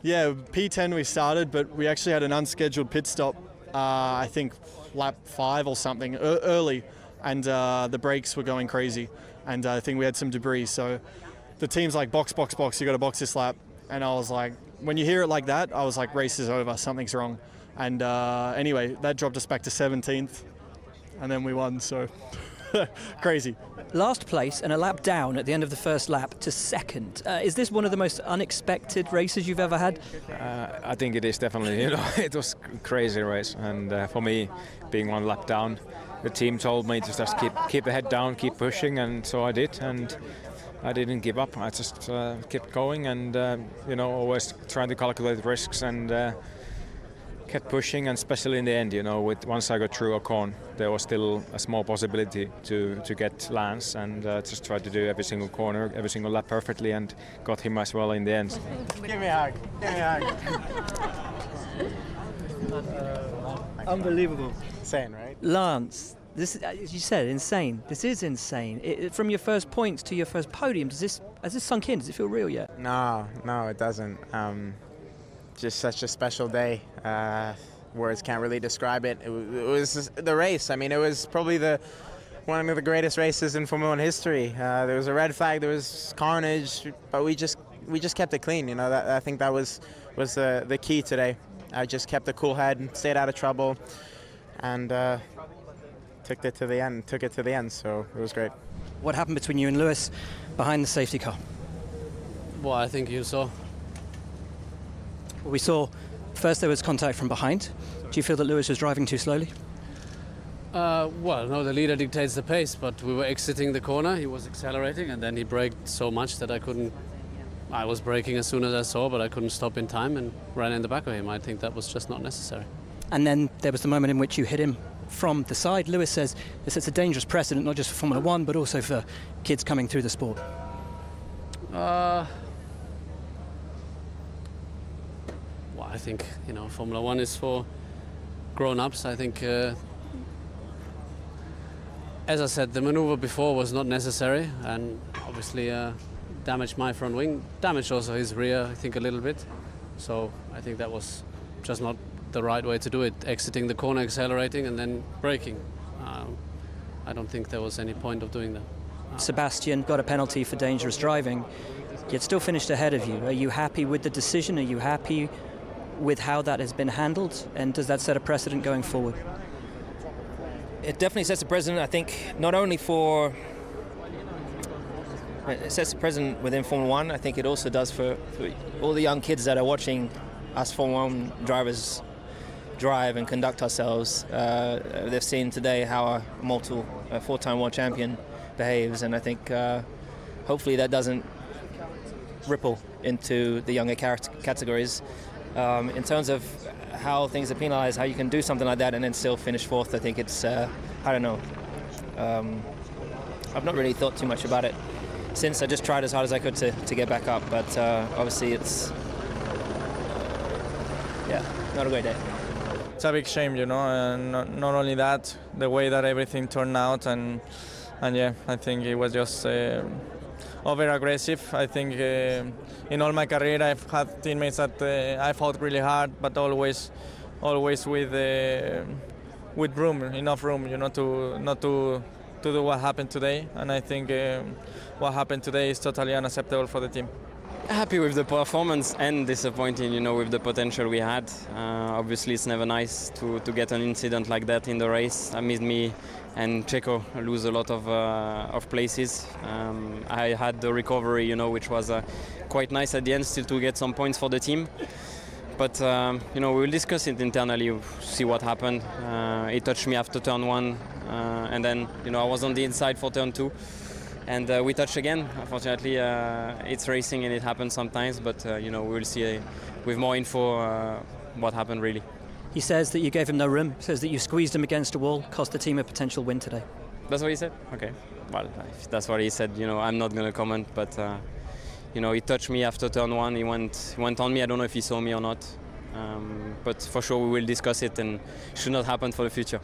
Yeah, P10 we started, but we actually had an unscheduled pit stop, I think lap 5 or something, early, and the brakes were going crazy, and I think we had some debris, so the team's like, box, box, box, you got to box this lap, and I was like, when you hear it like that, I was like, race is over, something's wrong, and anyway, that dropped us back to 17th, and then we won, so crazy. Last place and a lap down at the end of the first lap to second. Is this one of the most unexpected races you've ever had? I think it is definitely. It was a crazy race, and for me, being one lap down, the team told me to just keep the head down, keep pushing, and so I did, and I didn't give up. I just kept going, and always trying to calculate risks and kept pushing, and especially in the end, once I got through Ocon, there was still a small possibility to get Lance, and just tried to do every single corner, every single lap perfectly, and got him as well in the end. Give me a hug. Give me a hug. Unbelievable. Insane, right? Lance, this is, as you said, insane. This is insane. From your first points to your first podium, has this sunk in? Does it feel real yet? No, it doesn't. Just such a special day. Words can't really describe it. It was the race. I mean, it was probably one of the greatest races in Formel 1 history. There was a red flag, there was carnage, but we just kept it clean. I think that was the key today. I just kept a cool head, stayed out of trouble, and took it to the end. So it was great. What happened between you and Lewis behind the safety car? Well, I think you saw. We saw first there was contact from behind. Do you feel that Lewis was driving too slowly? Well, no, the leader dictates the pace, but we were exiting the corner, he was accelerating, and then he braked so much that I was braking as soon as I saw, but I couldn't stop in time and ran in the back of him. I think that was just not necessary. And then there was the moment in which you hit him from the side. Lewis says this sets a dangerous precedent, not just for Formula 1, but also for kids coming through the sport. I think Formula 1 is for grown-ups. I think, as I said, the maneuver before was not necessary, and obviously damaged my front wing, damaged also his rear, I think, a little bit. So I think that was just not the right way to do it. Exiting the corner, accelerating, and then braking. I don't think there was any point of doing that. Sebastian got a penalty for dangerous driving, yet still finished ahead of you. Are you happy with the decision? Are you happy with how that has been handled, and does that set a precedent going forward? It definitely sets a precedent, I think, not only it sets a precedent within Formula 1, I think it also does for all the young kids that are watching us Formula 1 drivers drive and conduct ourselves. They've seen today how a four-time world champion behaves, and I think hopefully that doesn't ripple into the younger categories. In terms of how things are penalised, how you can do something like that and then still finish fourth, I think it's, I don't know. I've not really thought too much about it since. I just tried as hard as I could to get back up, but obviously it's, not a great day. It's a big shame, and not only that, the way that everything turned out, and yeah, I think it was just over-aggressive. I think in all my career I've had teammates that I fought really hard, but always with room, enough room, to not to do what happened today. And I think what happened today is totally unacceptable for the team. Happy with the performance and disappointing, with the potential we had. Obviously, it's never nice to get an incident like that in the race. I made me and Checo lose a lot of places. I had the recovery, which was quite nice at the end, still to get some points for the team. But we will discuss it internally, see what happened. It touched me after turn 1, and then I was on the inside for turn 2. And we touched again. Unfortunately, it's racing and it happens sometimes, but we will see with more info what happened really. He says that you gave him no room, says that you squeezed him against a wall, cost the team a potential win today. That's what he said? Okay. Well, if that's what he said, I'm not going to comment, but he touched me after turn 1. He went on me. I don't know if he saw me or not, but for sure we will discuss it, and it should not happen for the future.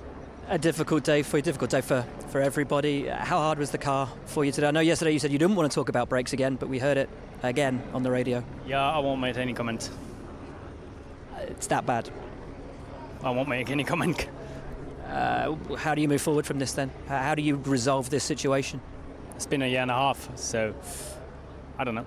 A difficult day for you, difficult day for everybody. How hard was the car for you today? I know yesterday you said you didn't want to talk about brakes again, but we heard it again on the radio. Yeah, I won't make any comment. it's that bad? I won't make any comment. How do you move forward from this then? How do you resolve this situation? It's been a year and a half, so I don't know.